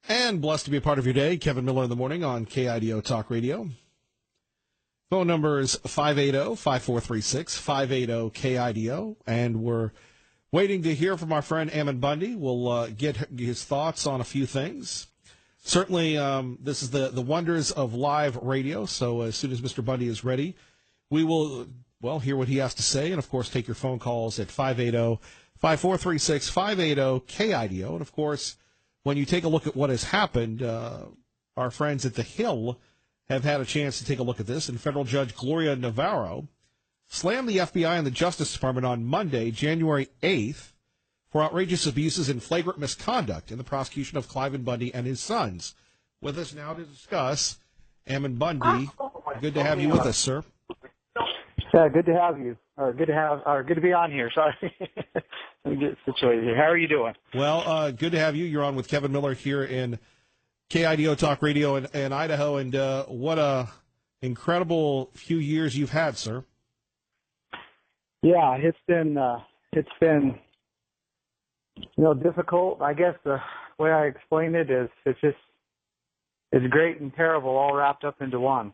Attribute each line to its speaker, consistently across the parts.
Speaker 1: And blessed to be a part of your day. Kevin Miller in the morning on KIDO Talk Radio. Phone number is 580-5436, 580-KIDO. And we're waiting to hear from our friend Ammon Bundy. We'll get his thoughts on a few things. Certainly, this is the wonders of live radio. So as soon as Mr. Bundy is ready, we will, hear what he has to say. And, of course, take your phone calls at 580-5436, 580-KIDO. And, of course, when you take a look at what has happened, our friends at The Hill have had a chance to take a look at this, and Federal Judge Gloria Navarro slammed the FBI and the Justice Department on Monday, January 8th, for outrageous abuses and flagrant misconduct in the prosecution of Cliven Bundy and his sons. With us now to discuss, Ammon Bundy. Good to have you with us, sir.
Speaker 2: Yeah, good to have you, or good to be on here. Sorry, let me get situated here. How are you doing?
Speaker 1: Well, good to have you. You're on with Kevin Miller here in KIDO Talk Radio in Idaho, and what a incredible few years you've had, sir.
Speaker 2: Yeah, it's been difficult. I guess the way I explain it is it's great and terrible all wrapped up into one.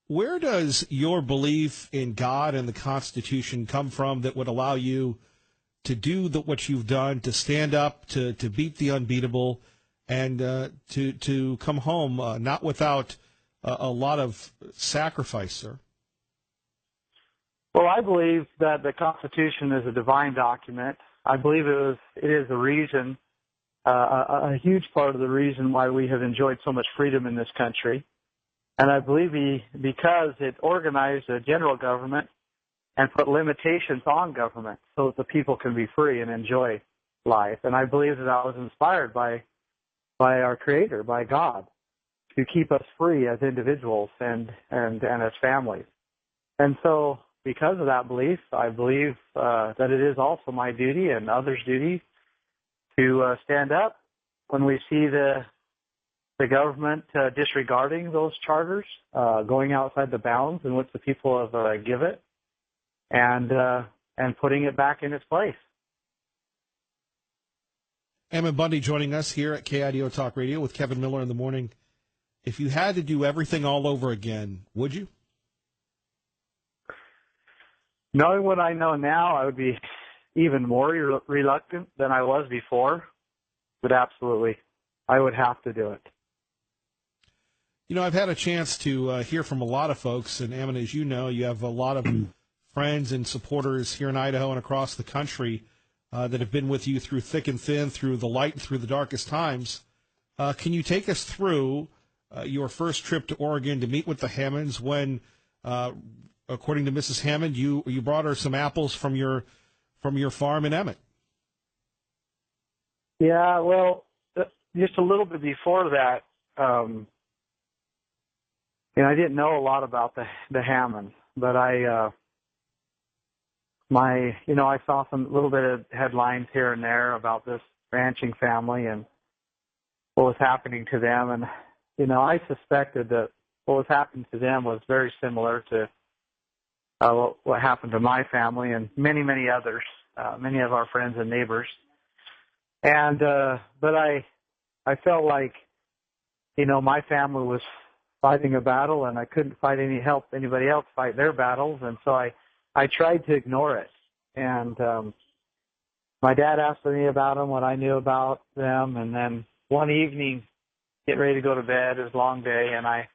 Speaker 1: Where does your belief in God and the Constitution come from that would allow you to do what you've done, to stand up, to beat the unbeatable, and to come home not without a lot of sacrifice, sir?
Speaker 2: Well, I believe that the Constitution is a divine document. I believe it is a reason, a huge part of the reason why we have enjoyed so much freedom in this country. And I believe because it organized a general government and put limitations on government so that the people can be free and enjoy life. And I believe that was inspired by our Creator, by God, to keep us free as individuals and as families. And so because of that belief, I believe that it is also my duty and others' duty to stand up when we see the government disregarding those charters, going outside the bounds in which the people have give it, and putting it back in its place.
Speaker 1: Ammon Bundy joining us here at KIDO Talk Radio with Kevin Miller in the morning. If you had to do everything all over again, would you?
Speaker 2: Knowing what I know now, I would be even more reluctant than I was before, but absolutely, I would have to do it.
Speaker 1: You know, I've had a chance to hear from a lot of folks, and Ammon, as you know, you have a lot of friends and supporters here in Idaho and across the country that have been with you through thick and thin, through the light and through the darkest times. Can you take us through your first trip to Oregon to meet with the Hammonds when, according to Mrs. Hammond, you brought her some apples from your farm in Emmett?
Speaker 2: Yeah, well, just a little bit before that, I didn't know a lot about the Hammonds, but I saw some little bit of headlines here and there about this ranching family and what was happening to them, and I suspected that what was happening to them was very similar to what happened to my family and many, many others, many of our friends and neighbors, and but I felt like my family was fighting a battle, and I couldn't help anybody else fight their battles, and so I tried to ignore it. And my dad asked me about them, what I knew about them, and then one evening, getting ready to go to bed, it was a long day, and I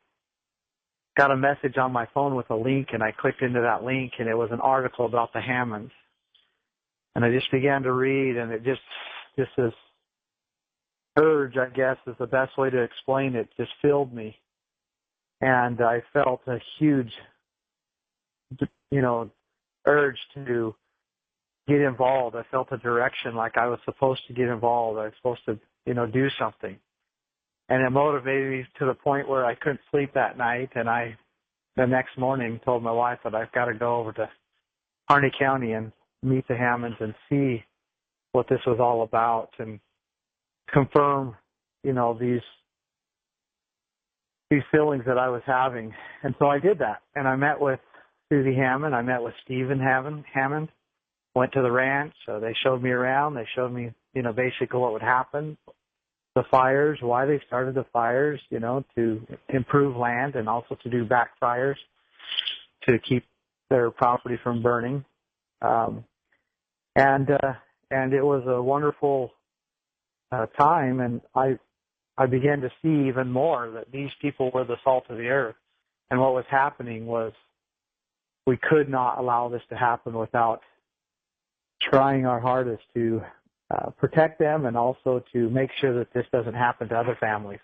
Speaker 2: got a message on my phone with a link, and I clicked into that link, and it was an article about the Hammonds. And I just began to read, and it just this urge, I guess, is the best way to explain it, just filled me. And I felt a huge, urge to get involved. I felt a direction like I was supposed to get involved. I was supposed to, do something. And it motivated me to the point where I couldn't sleep that night. And I, the next morning, told my wife that I've got to go over to Harney County and meet the Hammonds and see what this was all about and confirm, these feelings that I was having. And so I did that. And I met with Susie Hammond. I met with Stephen Hammond. Went to the ranch. They showed me around. They showed me, basically what would happen. the fires, why they started the fires, to improve land and also to do backfires to keep their property from burning. And it was a wonderful time, and I began to see even more that these people were the salt of the earth. And what was happening was we could not allow this to happen without trying our hardest to protect them and also to make sure that this doesn't happen to other families.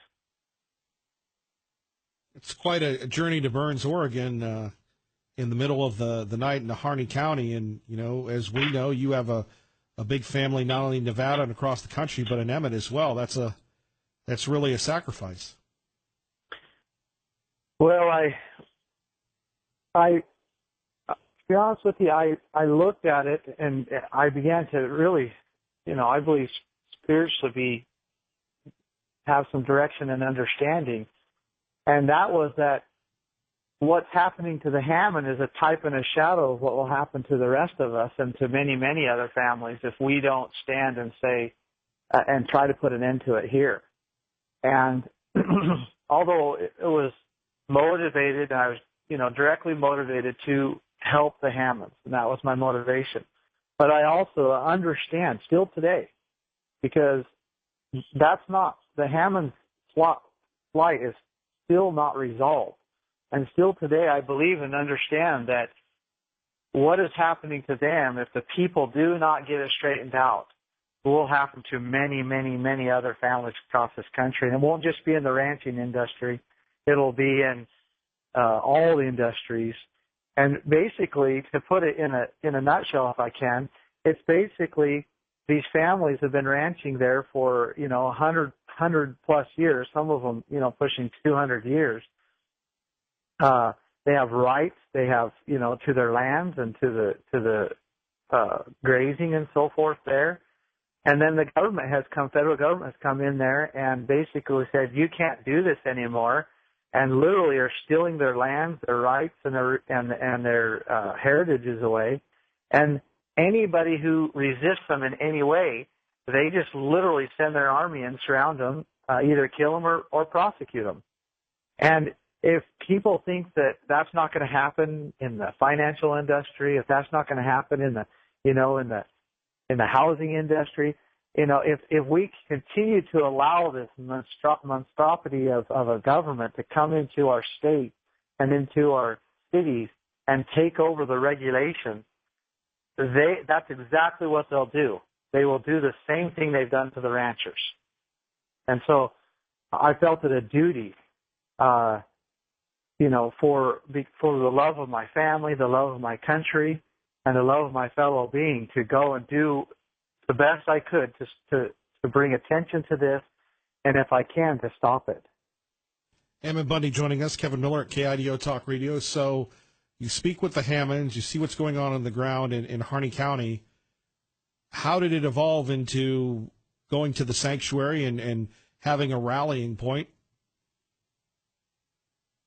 Speaker 1: It's quite a journey to Burns, Oregon, in the middle of the night in Harney County. And, as we know, you have a big family not only in Nevada and across the country, but in Emmett as well. That's really a sacrifice.
Speaker 2: Well, to be honest with you, I looked at it and I began to really, I believe spiritually have some direction and understanding. And that was that what's happening to the Hammond is a type and a shadow of what will happen to the rest of us and to many, many other families if we don't stand and say, and try to put an end to it here. And although it was motivated, I was, directly motivated to help the Hammonds, and that was my motivation. But I also understand still today, because that's not, the Hammond's plight is still not resolved. And still today I believe and understand that what is happening to them, if the people do not get it straightened out, will happen to many, many, many other families across this country. And it won't just be in the ranching industry. It'll be in all the industries. And basically, to put it in a nutshell, if I can, it's basically these families have been ranching there for 100 plus years. Some of them pushing 200 years. They have rights. They have to their lands and to the grazing and so forth there. And then the federal government has come in there and basically said, you can't do this anymore, and literally are stealing their lands, their rights, and their heritages away. And anybody who resists them in any way, they just literally send their army and surround them, either kill them or prosecute them. And if people think that that's not going to happen in the financial industry, if that's not going to happen in the housing industry, if we continue to allow this monstrosity of a government to come into our state and into our cities and take over the regulations, that's exactly what they'll do. They will do the same thing they've done to the ranchers. And so I felt it a duty, for the love of my family, the love of my country, and the love of my fellow being, to go and do the best I could to bring attention to this, and if I can, to stop it.
Speaker 1: Ammon Bundy joining us, Kevin Miller at KIDO Talk Radio. So you speak with the Hammonds, you see what's going on the ground in Harney County. How did it evolve into going to the sanctuary and having a rallying point?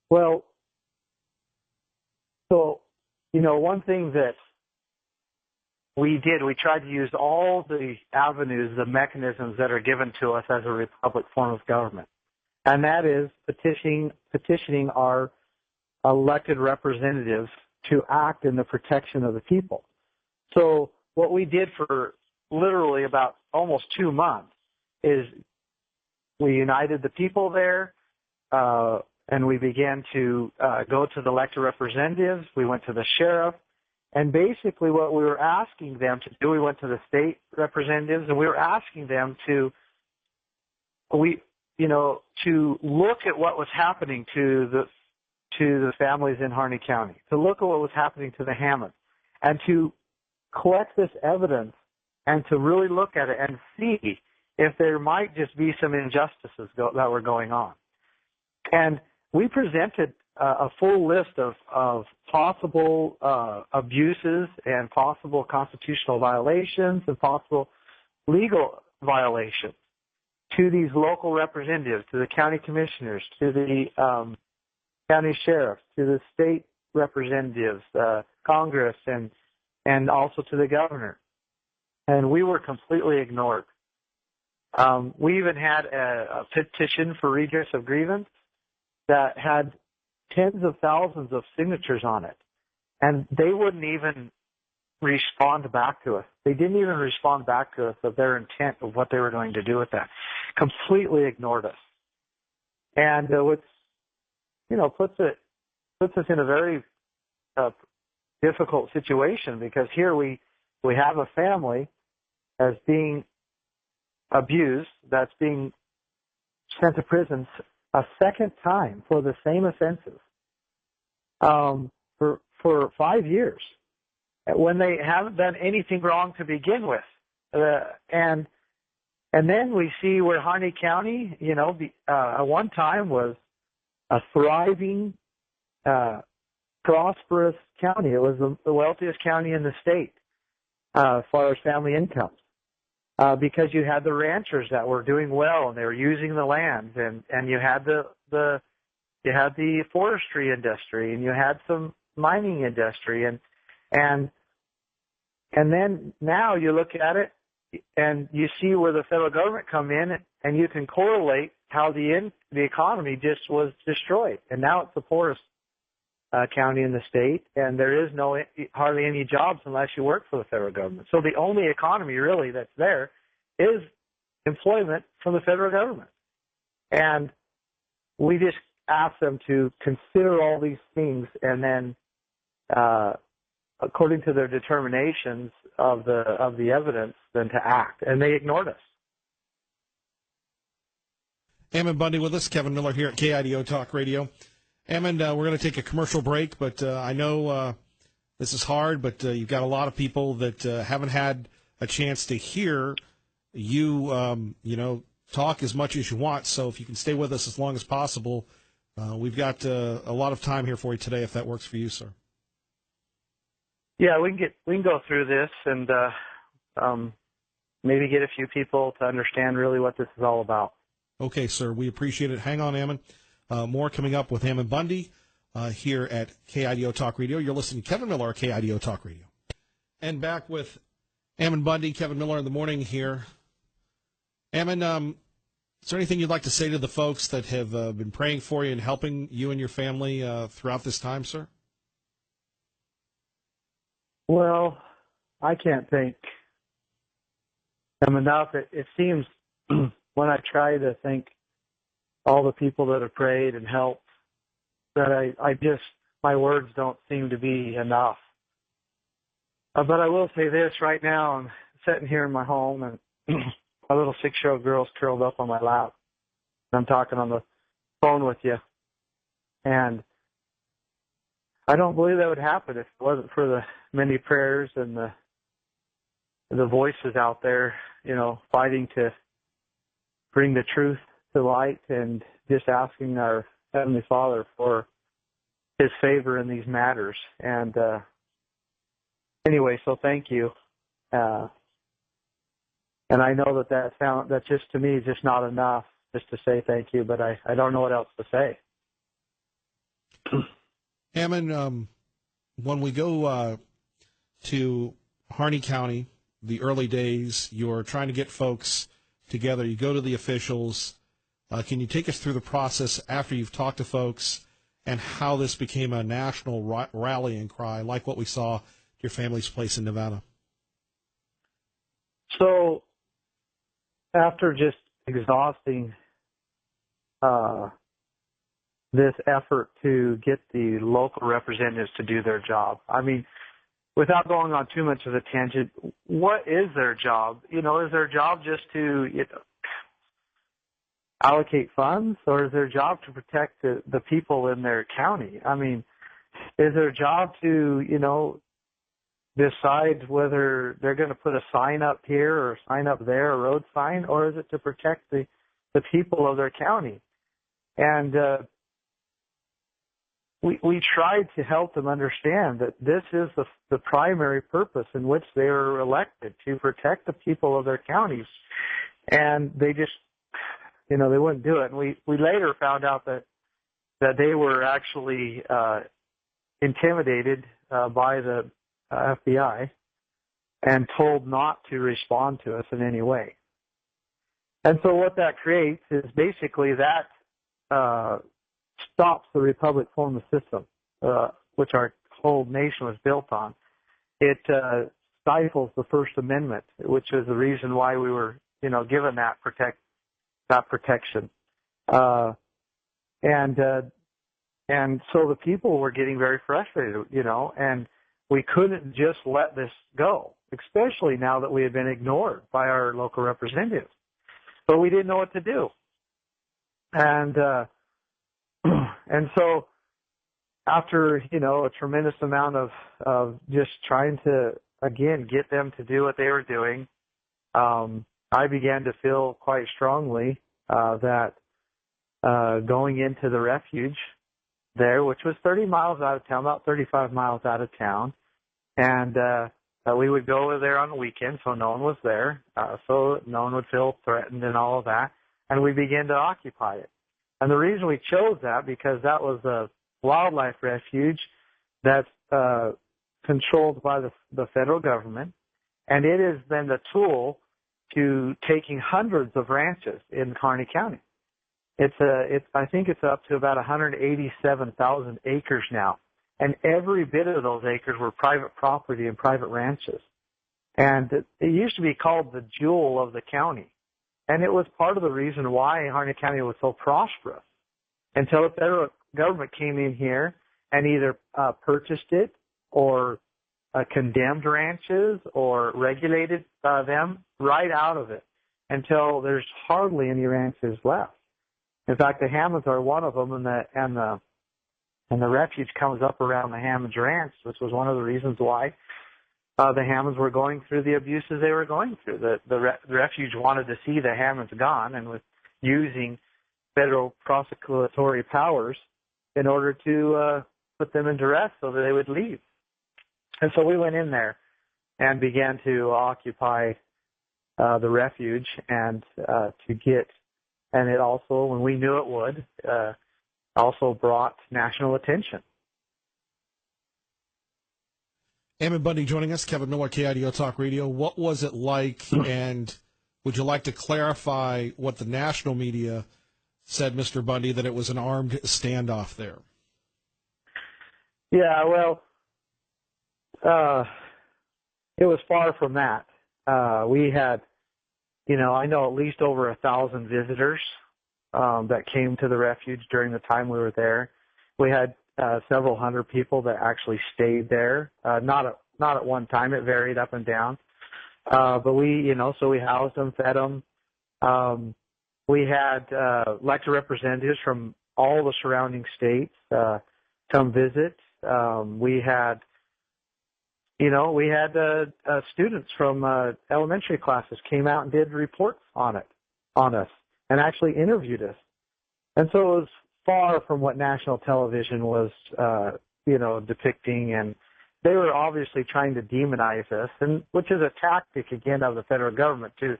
Speaker 2: Well, so, one thing that we tried to use all the avenues, the mechanisms that are given to us as a republic form of government. And that is petitioning our elected representatives to act in the protection of the people. So what we did for literally about almost 2 months is we united the people there, and we began to go to the elected representatives. We went to the sheriff. And basically what we were asking them to do, we went to the state representatives, and we were asking them to look at what was happening to the families in Harney County, to look at what was happening to the Hammonds, and to collect this evidence and to really look at it and see if there might just be some injustices that were going on. And we presented a full list of possible abuses and possible constitutional violations and possible legal violations to these local representatives, to the county commissioners, to the county sheriffs, to the state representatives, Congress, and also to the governor. And we were completely ignored. We even had a petition for redress of grievance that had tens of thousands of signatures on it, and they wouldn't even respond back to us. They didn't even respond back to us of their intent of what they were going to do with that. Completely ignored us, and which puts us in a very difficult situation, because here we have a family as being abused, that's being sent to prison a second time for the same offenses for 5 years when they haven't done anything wrong to begin with. And then we see where Harney County, at one time was a thriving, prosperous county. It was the wealthiest county in the state as far as family incomes. Because you had the ranchers that were doing well and they were using the lands, and you had the forestry industry, and you had some mining industry, and then now you look at it and you see where the federal government come in, and you can correlate how the economy just was destroyed, and now it's the poorest county in the state, and there is hardly any jobs unless you work for the federal government. So the only economy really that's there is employment from the federal government. And we just ask them to consider all these things, and then according to their determinations of the evidence, then to act. And they ignored us.
Speaker 1: Ammon Bundy with us, Kevin Miller here at KIDO Talk Radio. Ammon, we're going to take a commercial break, but I know this is hard, but you've got a lot of people that haven't had a chance to hear you, talk as much as you want. So if you can stay with us as long as possible, we've got a lot of time here for you today, if that works for you, sir.
Speaker 2: Yeah, we can go through this and maybe get a few people to understand really what this is all about.
Speaker 1: Okay, sir. We appreciate it. Hang on, Ammon. More coming up with Ammon Bundy here at KIDO Talk Radio. You're listening to Kevin Miller at KIDO Talk Radio. And back with Ammon Bundy, Kevin Miller in the morning here. Ammon, is there anything you'd like to say to the folks that have been praying for you and helping you and your family throughout this time, sir?
Speaker 2: Well, I can't thank them enough. It seems when I try to thank all the people that have prayed and helped, that my words don't seem to be enough. But I will say this right now. I'm sitting here in my home, and my little 6-year-old girl's curled up on my lap. I'm talking on the phone with you. And I don't believe that would happen if it wasn't for the many prayers and the voices out there, fighting to bring the truth to light, and just asking our Heavenly Father for His favor in these matters. And anyway, so thank you. And I know that just to me just not enough just to say thank you, but I don't know what else to say.
Speaker 1: Ammon, when we go to Harney County, the early days, you're trying to get folks together. You go to the officials. Can you take us through the process after you've talked to folks and how this became a national rallying cry, like what we saw at your family's place in Nevada?
Speaker 2: So after just exhausting this effort to get the local representatives to do their job, I mean, without going on too much of a tangent, what is their job? Is their job just to allocate funds, or is their job to protect the people in their county? I mean, is their job to, decide whether they're going to put a sign up here or a sign up there, a road sign, or is it to protect the people of their county? And we tried to help them understand that this is the primary purpose in which they were elected, to protect the people of their counties. And they just, they wouldn't do it. And we later found out that they were actually intimidated by the FBI and told not to respond to us in any way. And so what that creates is basically that stops the republic form of system, which our whole nation was built on. It stifles the First Amendment, which is the reason why we were, given that protection. And so the people were getting very frustrated, and we couldn't just let this go, especially now that we had been ignored by our local representatives. But we didn't know what to do. And so after, a tremendous amount of just trying to, again, get them to do what they were doing, I began to feel quite strongly that going into the refuge there, which was 30 miles out of town, about 35 miles out of town, and we would go over there on the weekend, so no one was there, so no one would feel threatened and all of that, and we began to occupy it. And the reason we chose that, because that was a wildlife refuge that's controlled by the federal government, and it has been the tool to taking hundreds of ranches in Kearney County. I think it's up to about 187,000 acres now. And every bit of those acres were private property and private ranches. And it used to be called the jewel of the county. And it was part of the reason why Kearney County was so prosperous until the federal government came in here and either purchased it or condemned ranches or regulated them right out of it until there's hardly any ranches left. In fact, the Hammonds are one of them, and the refuge comes up around the Hammonds Ranch, which was one of the reasons why the Hammonds were going through the abuses they were going through. The refuge wanted to see the Hammonds gone and was using federal prosecutory powers in order to put them in duress so that they would leave. And so we went in there and began to occupy the refuge and and it also, when we knew it would, also brought national attention.
Speaker 1: Ammon Bundy joining us, Kevin Miller, KIDO Talk Radio. What was it like, and would you like to clarify what the national media said, Mr. Bundy, that it was an armed standoff there?
Speaker 2: Yeah, well, it was far from that. We had, I know at least over 1,000 visitors that came to the refuge during the time we were there. We had several hundred people that actually stayed there. Not at one time. It varied up and down. But we, so we housed them, fed them. We had elected representatives from all the surrounding states come visit. We had students from elementary classes came out and did reports on us, and actually interviewed us. And so it was far from what national television was, depicting, and they were obviously trying to demonize us, and which is a tactic again of the federal government to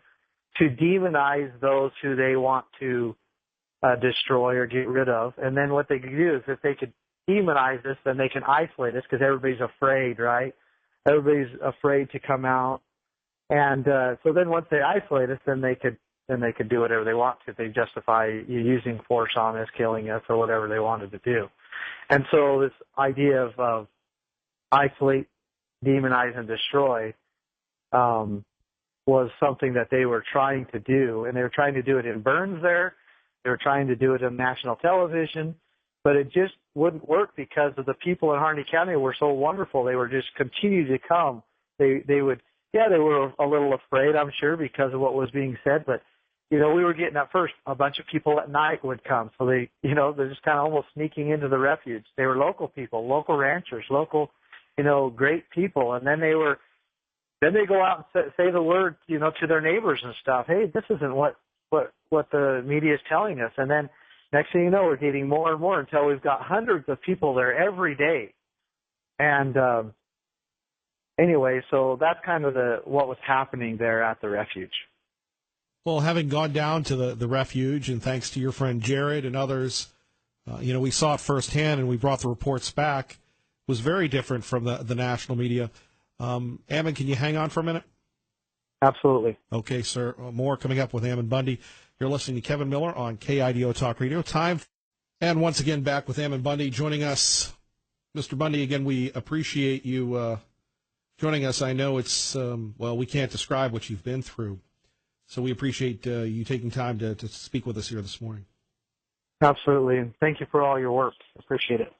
Speaker 2: demonize those who they want to destroy or get rid of. And then what they could do is, if they could demonize us, then they can isolate us because everybody's afraid, right? Everybody's afraid to come out, and so then once they isolate us, then they could do whatever they want to. They justify you using force on us, killing us, or whatever they wanted to do. And so this idea of isolate, demonize, and destroy was something that they were trying to do, and they were trying to do it in Burns there. They were trying to do it on national television. But it just wouldn't work because of the people in Harney County were so wonderful. They were just continue to come. They were a little afraid, I'm sure, because of what was being said. But, we were getting at first a bunch of people at night would come. So they're just kind of almost sneaking into the refuge. They were local people, local ranchers, local, great people. And then they go out and say the word, to their neighbors and stuff. Hey, this isn't what the media is telling us. And then next thing you know, we're getting more and more until we've got hundreds of people there every day. And anyway, so that's kind of what was happening there at the refuge.
Speaker 1: Well, having gone down to the refuge, and thanks to your friend Jared and others, we saw it firsthand, and we brought the reports back. It was very different from the national media. Ammon, can you hang on for a minute?
Speaker 2: Absolutely.
Speaker 1: Okay, sir. More coming up with Ammon Bundy. You're listening to Kevin Miller on KIDO Talk Radio. And once again, back with Ammon Bundy joining us. Mr. Bundy, again, we appreciate you joining us. I know it's, we can't describe what you've been through. So we appreciate you taking time to speak with us here this morning.
Speaker 2: Absolutely. And thank you for all your work. Appreciate it.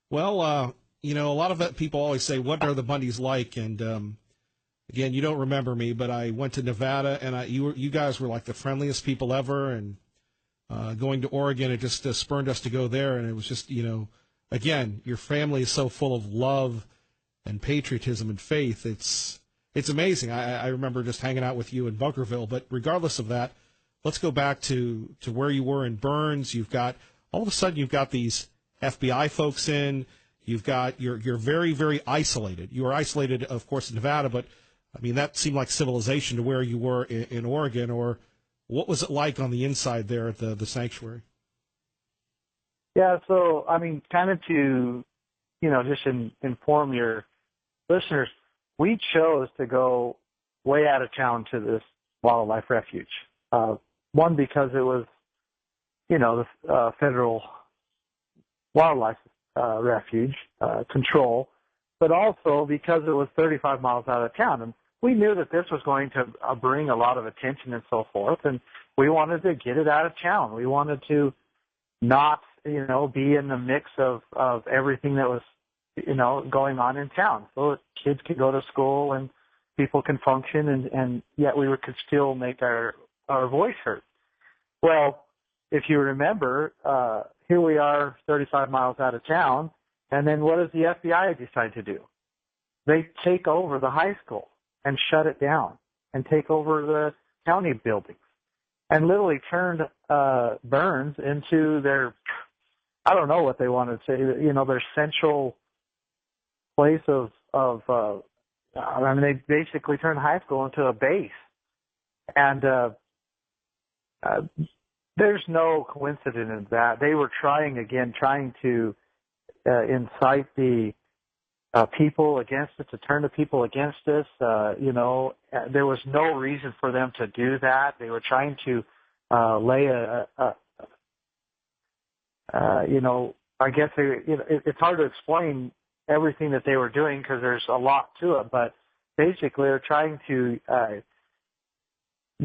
Speaker 1: Well, a lot of people always say, what are the Bundys like? And, again, you don't remember me, but I went to Nevada, and you guys were like the friendliest people ever. And going to Oregon, it just spurred us to go there. And it was just, again, your family is so full of love and patriotism and faith. It's amazing. I remember just hanging out with you in Bunkerville. But regardless of that, let's go back to where you were in Burns. All of a sudden, you've got these FBI folks in. You're very, very isolated. You were isolated, of course, in Nevada, but I mean, that seemed like civilization to where you were in Oregon. Or what was it like on the inside there at the sanctuary?
Speaker 2: Yeah, so, I mean, kind of to, just inform your listeners, we chose to go way out of town to this wildlife refuge. One, because it was, the federal wildlife refuge control, but also because it was 35 miles out of town. And we knew that this was going to bring a lot of attention and so forth, and we wanted to get it out of town. We wanted to not, be in the mix of everything that was, going on in town. So kids could go to school and people can function, and yet could still make our voice heard. Well, if you remember, here we are 35 miles out of town, and then what does the FBI decide to do? They take over the high school and shut it down and take over the county buildings and literally turned Burns into their, I don't know what they wanted to say, their central place they basically turned high school into a base. And there's no coincidence in that. They were trying to incite the people against us, to turn the people against us. There was no reason for them to do that. They were trying to lay I guess it's hard to explain everything that they were doing because there's a lot to it, but basically they're trying to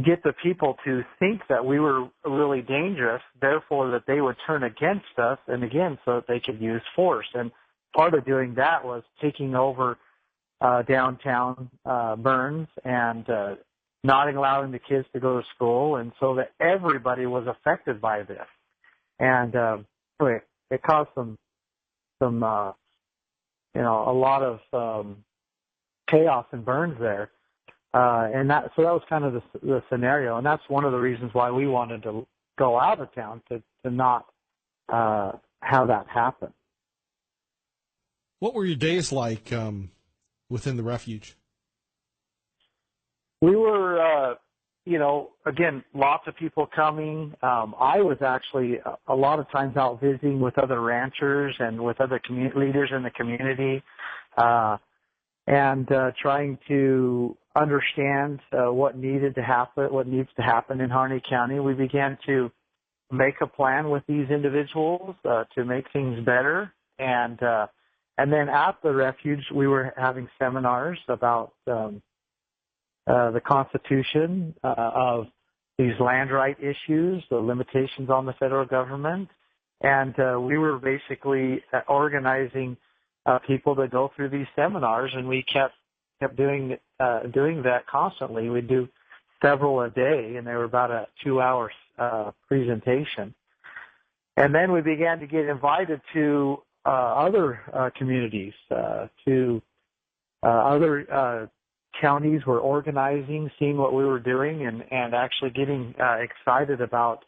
Speaker 2: get the people to think that we were really dangerous, therefore that they would turn against us, and again, so that they could use force. And part of doing that was taking over downtown Burns and not allowing the kids to go to school, and so that everybody was affected by this. And it caused a lot of chaos in Burns there. So that was kind of the scenario, and that's one of the reasons why we wanted to go out of town to not have that happen.
Speaker 1: What were your days like within the refuge?
Speaker 2: We were, again, lots of people coming. I was actually a lot of times out visiting with other ranchers and with other leaders in the community, and trying to understand what needs to happen in Harney County. We began to make a plan with these individuals to make things better, and then at the refuge we were having seminars about the Constitution, of these land right issues, the limitations on the federal government, and we were basically organizing people to go through these seminars, and we kept doing that constantly. We'd do several a day, and they were about a 2-hour presentation. And then we began to get invited to other communities, to other counties were organizing, seeing what we were doing, and actually getting excited about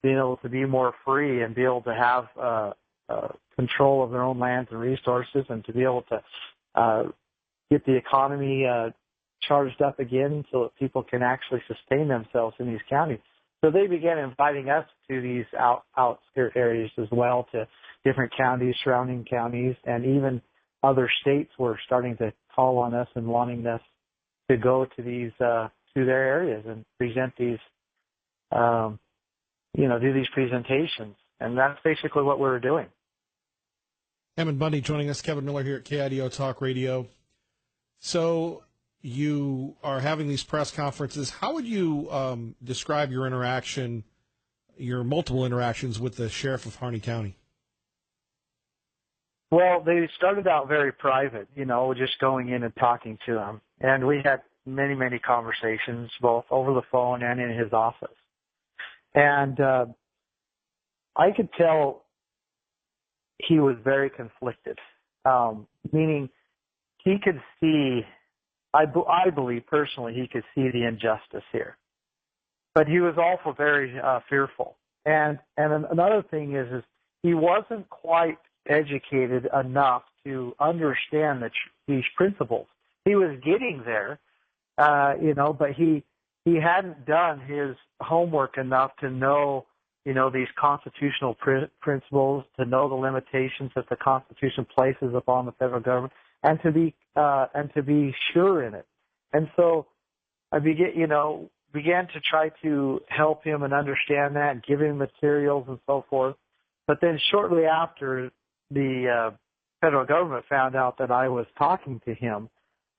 Speaker 2: being able to be more free and be able to have control of their own lands and resources, and to be able to get the economy charged up again so that people can actually sustain themselves in these counties. So they began inviting us to these outskirt areas as well, to different counties, surrounding counties, and even other states were starting to call on us and wanting us to go to these to their areas and present these, do these presentations. And that's basically what we were doing.
Speaker 1: Ammon Bundy joining us, Kevin Miller here at KIDO Talk Radio. So you are having these press conferences. How would you describe your multiple interactions with the sheriff of Harney County?
Speaker 2: Well, they started out very private, just going in and talking to him. And we had many, many conversations, both over the phone and in his office. And I could tell he was very conflicted, meaning he could see, I believe personally, he could see the injustice here. But he was also very fearful. And another thing is he wasn't quite educated enough to understand these principles. He was getting there, but he hadn't done his homework enough to know, these constitutional principles, to know the limitations that the Constitution places upon the federal government, and to be sure in it. And so I began to try to help him and understand that, and give him materials and so forth. But then shortly after the federal government found out that I was talking to him,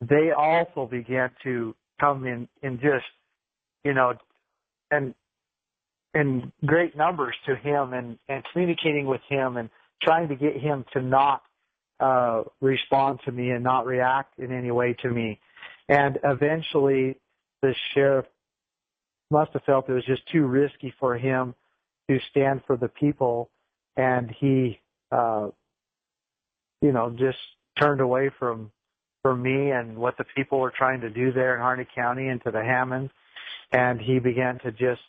Speaker 2: they also began to come in just, and in great numbers to him and communicating with him and trying to get him to not respond to me and not react in any way to me. And eventually the sheriff must have felt it was just too risky for him to stand for the people, and he just turned away from me and what the people were trying to do there in Harney County and to the Hammonds, and he began to just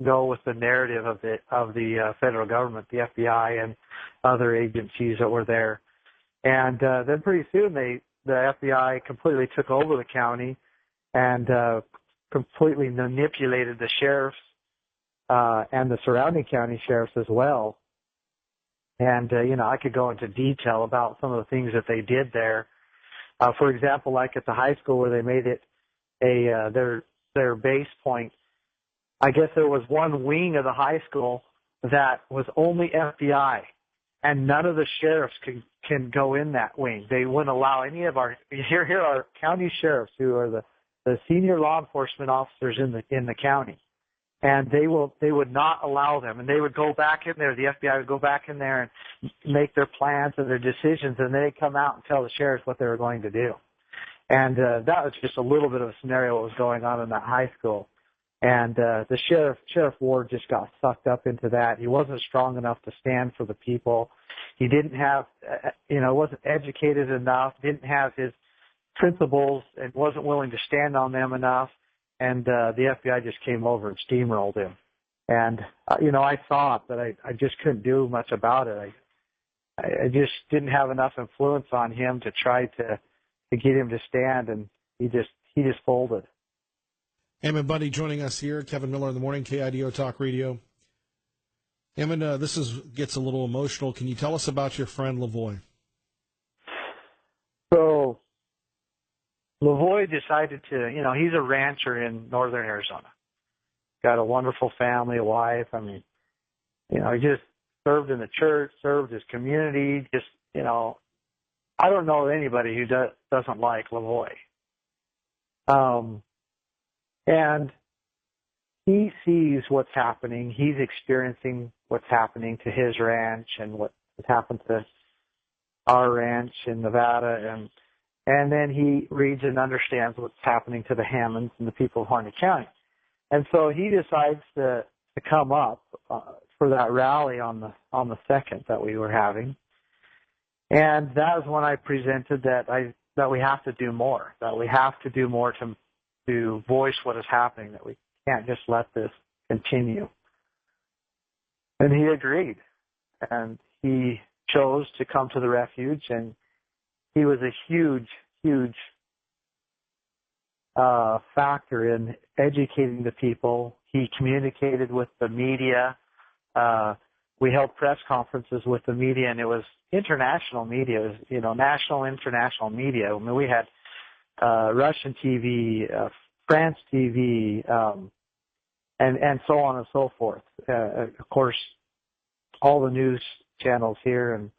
Speaker 2: go with the narrative of the federal government, the FBI and other agencies that were there. And then pretty soon the FBI completely took over the county and completely manipulated the sheriffs and the surrounding county sheriffs as well. And I could go into detail about some of the things that they did there. For example, like at the high school where they made it their base point, I guess there was one wing of the high school that was only FBI, and none of the sheriffs can go in that wing. They wouldn't allow any of here are county sheriffs who are the senior law enforcement officers in the county, and they would not allow them. And they would go back in there. The FBI would go back in there and make their plans and their decisions, and they'd come out and tell the sheriffs what they were going to do. And that was just a little bit of a scenario what was going on in that high school. And the Sheriff Ward just got sucked up into that. He wasn't strong enough to stand for the people. He didn't have, wasn't educated enough, didn't have his principles, and wasn't willing to stand on them enough. And the FBI just came over and steamrolled him. And, I thought that I just couldn't do much about it. I just didn't have enough influence on him to try to get him to stand, and he just folded.
Speaker 1: Ammon Bundy joining us here. Kevin Miller in the morning, KIDO Talk Radio. Ammon, this gets a little emotional. Can you tell us about your friend Lavoy?
Speaker 2: So Lavoy decided to, he's a rancher in northern Arizona. Got a wonderful family, a wife. I mean, he just served in the church, served his community. Just, I don't know anybody who doesn't like Lavoy. And he sees what's happening. He's experiencing what's happening to his ranch and what has happened to our ranch in Nevada. And then he reads and understands what's happening to the Hammonds and the people of Harney County. And so he decides to come up for that rally on the 2nd that we were having. And that was when I presented that we have to do more, that we have to do more to voice what is happening, that we can't just let this continue. And he agreed. And he chose to come to the refuge, and he was a huge, huge factor in educating the people. He communicated with the media. We held press conferences with the media, and it was international media. It was, national, international media. I mean, we had Russian TV, France TV, and so on and so forth. Of course, all the news channels here and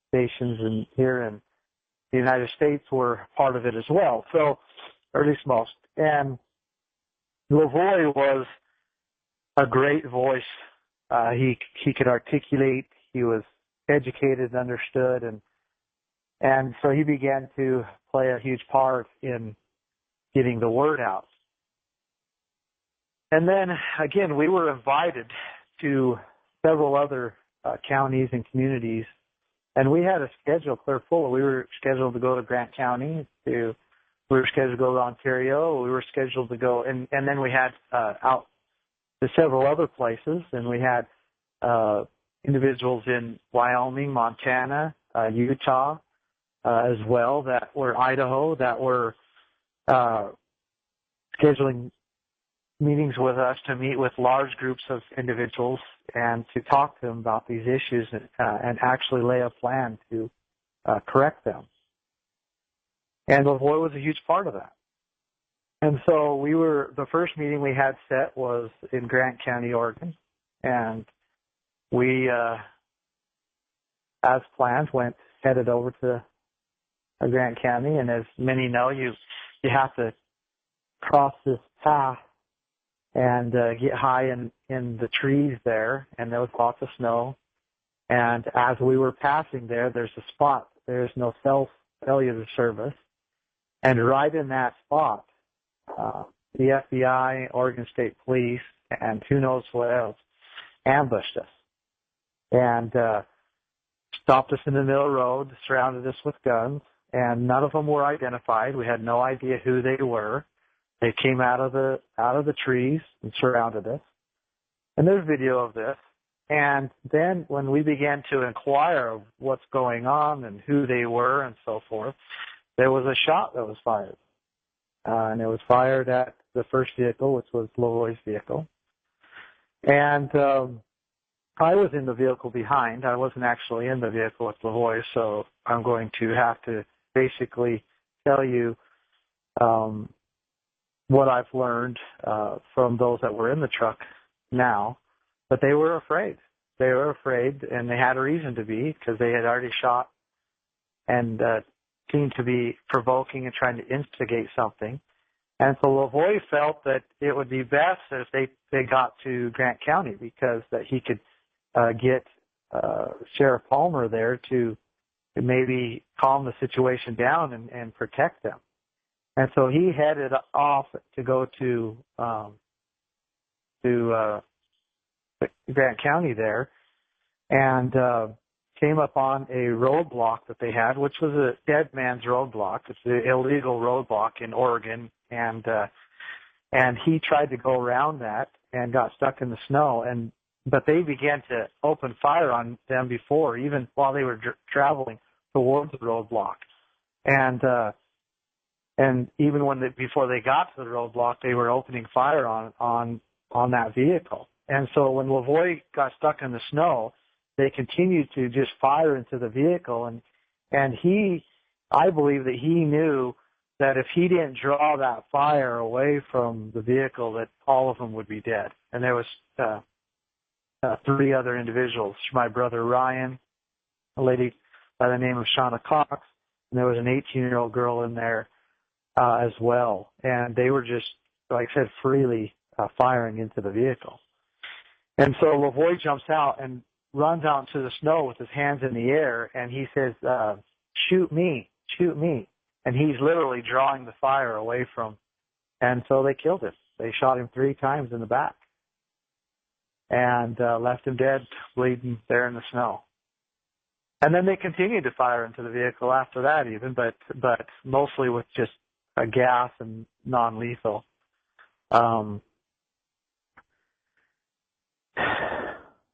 Speaker 2: stations and here in the United States were part of it as well. So, or at least most. And Lavoie was a great voice. He could articulate. He was educated and understood, and so he began to play a huge part in getting the word out. And then again, we were invited to several other counties and communities, and we had a schedule clear full. We were scheduled to go to Grant County. We were scheduled to go to Ontario. We were scheduled to go, and then we had out to several other places, and we had individuals in Wyoming, Montana, Utah, as well, that were Idaho, that were scheduling meetings with us to meet with large groups of individuals and to talk to them about these issues and actually lay a plan to correct them. And Lavoie was a huge part of that. And so the first meeting we had set was in Grant County, Oregon, and we, as planned, headed over to Grant County, and as many know, you have to cross this path and get high in the trees there, and there was lots of snow. And as we were passing there's a spot. There's no cellular service, and right in that spot, the FBI, Oregon State Police, and who knows what else ambushed us and stopped us in the middle of the road, surrounded us with guns, and none of them were identified. We had no idea who they were. They came out of the trees and surrounded us. And there's video of this. And then when we began to inquire of what's going on and who they were and so forth, there was a shot that was fired. And it was fired at the first vehicle, which was Lavoie's vehicle. And I was in the vehicle behind. I wasn't actually in the vehicle with Lavoie, so I'm going to have to basically tell you what I've learned from those that were in the truck now. But they were afraid. They were afraid, and they had a reason to be, because they had already shot and seemed to be provoking and trying to instigate something. And so Lavoie felt that it would be best if they got to Grant County, because that he could get Sheriff Palmer there to maybe calm the situation down and protect them. And so he headed off to go to Grant County there, and came upon a roadblock that they had, which was a dead man's roadblock. It's an illegal roadblock in Oregon, and he tried to go around that and got stuck in the snow. But they began to open fire on them before, even while they were traveling towards the roadblock, and even before they got to the roadblock, they were opening fire on that vehicle. And so when Lavoie got stuck in the snow, they continued to just fire into the vehicle, and I believe that he knew that if he didn't draw that fire away from the vehicle, that all of them would be dead. And there was 3 other individuals: my brother Ryan, a lady by the name of Shauna Cox, and there was an 18-year-old girl in there as well. And they were just, like I said, freely firing into the vehicle. And so Lavoie jumps out and runs out into the snow with his hands in the air, and he says, shoot me, shoot me. And he's literally drawing the fire away from, and so they killed him. They shot him 3 times in the back and left him dead, bleeding there in the snow. And then they continued to fire into the vehicle after that even, but mostly with just a gas and non-lethal.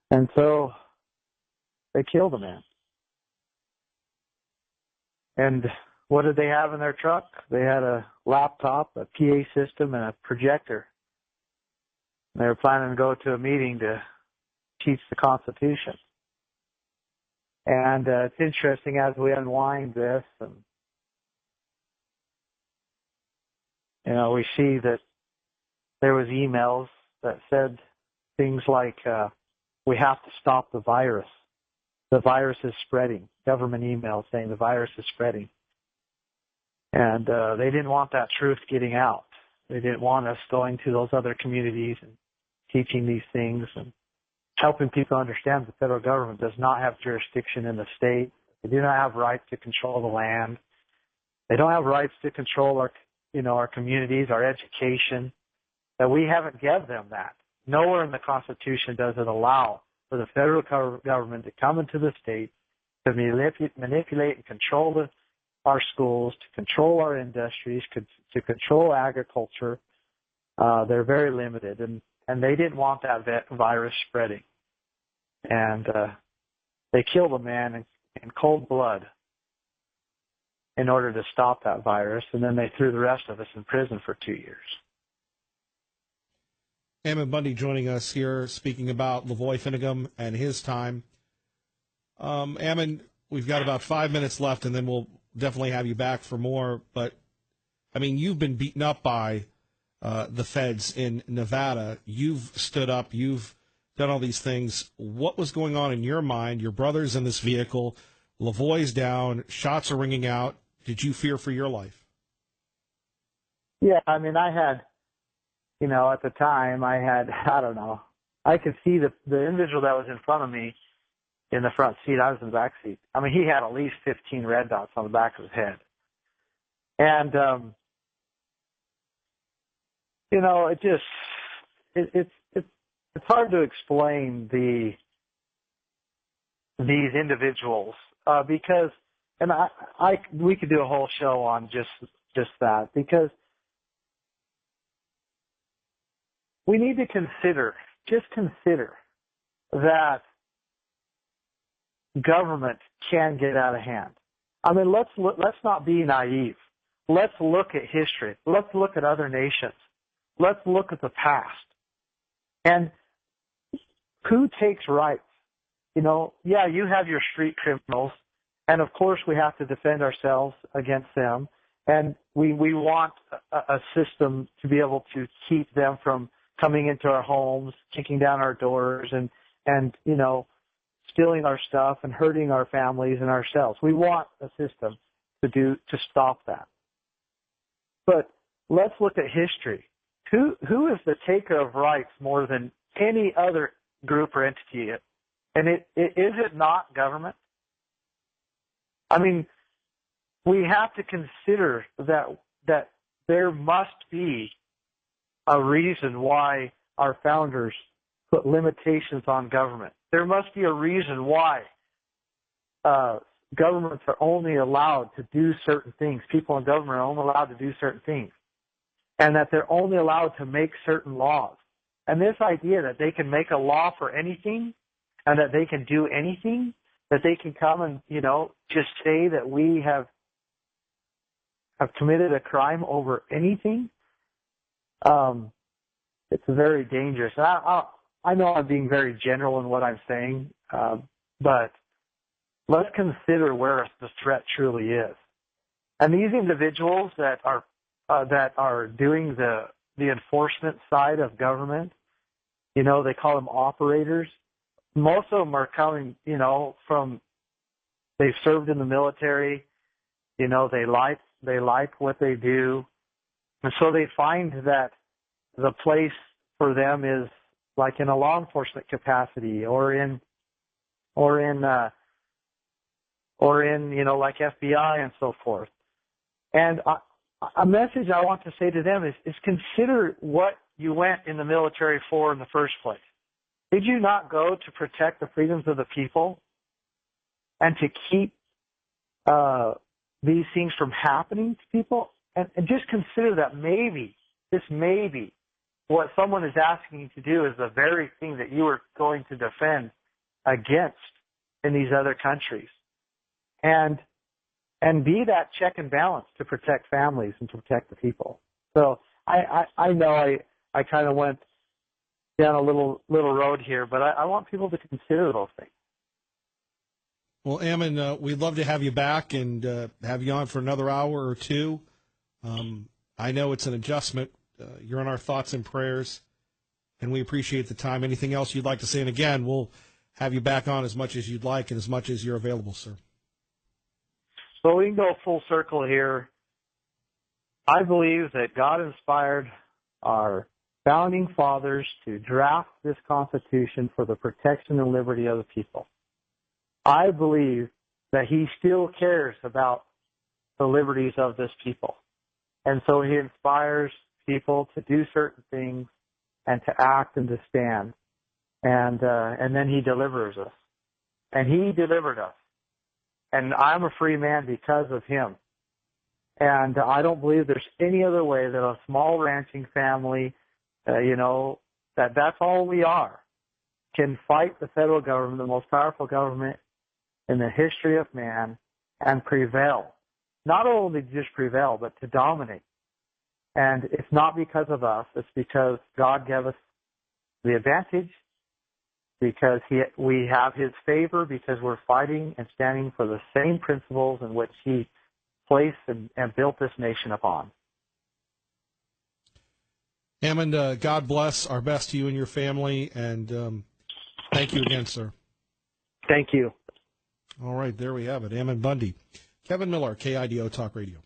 Speaker 2: And so they killed a man. And what did they have in their truck? They had a laptop, a PA system, and a projector. They were planning to go to a meeting to teach the Constitution. And it's interesting as we unwind this, and we see that there was emails that said things like, we have to stop the virus. The virus is spreading. Government emails saying the virus is spreading. And they didn't want that truth getting out. They didn't want us going to those other communities and teaching these things and helping people understand the federal government does not have jurisdiction in the state. They do not have rights to control the land. They don't have rights to control our communities, our education. That we haven't given them that. Nowhere in the Constitution does it allow for the federal government to come into the state to manipulate and control our schools, to control our industries, to control agriculture. They're very limited, and they didn't want that virus spreading. And they killed a man in cold blood in order to stop that virus, and then they threw the rest of us in prison for 2 years.
Speaker 1: Ammon Bundy joining us here, speaking about Lavoy Finnegum and his time. Ammon, we've got about 5 minutes left, and then we'll definitely have you back for more. But, I mean, you've been beaten up by the feds in Nevada. You've stood up. You've done all these things. What was going on in your mind? Your brother's in this vehicle. Lavoy's down. Shots are ringing out. Did you fear for your life?
Speaker 2: Yeah, I mean, I had, at the time, I don't know. I could see the individual that was in front of me in the front seat. I was in the back seat. I mean, he had at least 15 red dots on the back of his head. And, it's hard to explain these individuals because, and we could do a whole show on just that, because we need to consider that government can get out of hand. I mean, let's not be naive. Let's look at history. Let's look at other nations. Let's look at the past. And who takes rights? Yeah, you have your street criminals, and of course we have to defend ourselves against them. And we want a system to be able to keep them from coming into our homes, kicking down our doors, and stealing our stuff and hurting our families and ourselves. We want a system to stop that. But let's look at history. Who is the taker of rights more than any other group or entity? And is it not government? I mean, we have to consider that there must be a reason why our founders put limitations on government. There must be a reason why governments are only allowed to do certain things. People in government are only allowed to do certain things. And that they're only allowed to make certain laws. And this idea that they can make a law for anything and that they can do anything, that they can come and, just say that we have committed a crime over anything, it's very dangerous. I know I'm being very general in what I'm saying, but let's consider where the threat truly is. And these individuals that are doing the enforcement side of government, they call them operators. Most of them are coming, from, they've served in the military, they like what they do. And so they find that the place for them is like in a law enforcement capacity or in like FBI and so forth. And a message I want to say to them is consider what you went in the military for in the first place. Did you not go to protect the freedoms of the people and to keep these things from happening to people? And just consider that maybe what someone is asking you to do is the very thing that you are going to defend against in these other countries. And be that check and balance to protect families and to protect the people. So I know I kind of went down a little road here, but I want people to consider those things.
Speaker 1: Well, Ammon, we'd love to have you back and have you on for another hour or two. I know it's an adjustment you're in our thoughts and prayers, and we appreciate the time. Anything else you'd like to say? And again, we'll have you back on as much as you'd like and as much as you're available, sir.
Speaker 2: So we can go full circle here. I believe that God inspired our founding fathers to draft this Constitution for the protection and liberty of the people. I believe that he still cares about the liberties of this people. And so he inspires people to do certain things and to act and to stand. And then he delivers us. And he delivered us. And I'm a free man because of him. And I don't believe there's any other way that a small ranching family, that's all we are, can fight the federal government, the most powerful government in the history of man, and prevail. Not only just prevail, but to dominate. And it's not because of us. It's because God gave us the advantage, because we have his favor, because we're fighting and standing for the same principles in which he placed and built this nation upon.
Speaker 1: Ammon, God bless. Our best to you and your family, and thank you again, sir.
Speaker 2: Thank you.
Speaker 1: All right, there we have it. Ammon Bundy. Kevin Miller, KIDO Talk Radio.